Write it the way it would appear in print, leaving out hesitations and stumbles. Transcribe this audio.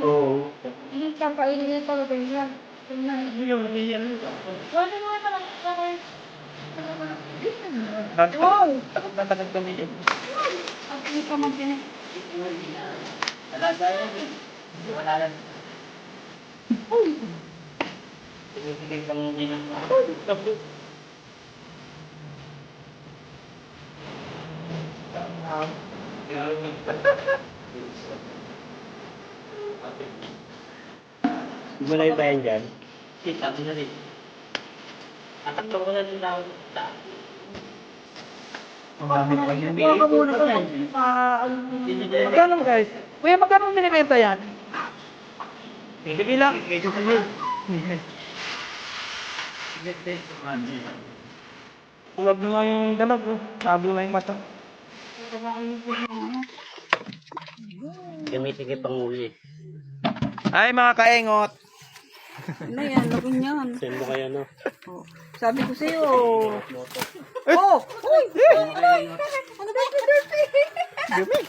Oo. Hindi ka kainin talaga yan. Wala naman pala. Wow! Takot na takot kami yun. Ang hindi ka magdinig. Wala tayo. Wala lang. Sige kang ginang. Tapos. Wala yung bayan dyan? Kita mo na rin. Nakatawa ko na rin ako. Kuha ka muna ko. Magkano guys? Kuya, magkano binibenta yan? Sige lang. Huwag na yung dalag. Sabi na yung mata. Gamitin kayo panguli. Ay, mga kaengot. Ano yan? Lagyan yan. Send mo kayo, no? Sabi ko sa'yo. Oh! Uy! Ano ba? Dirty!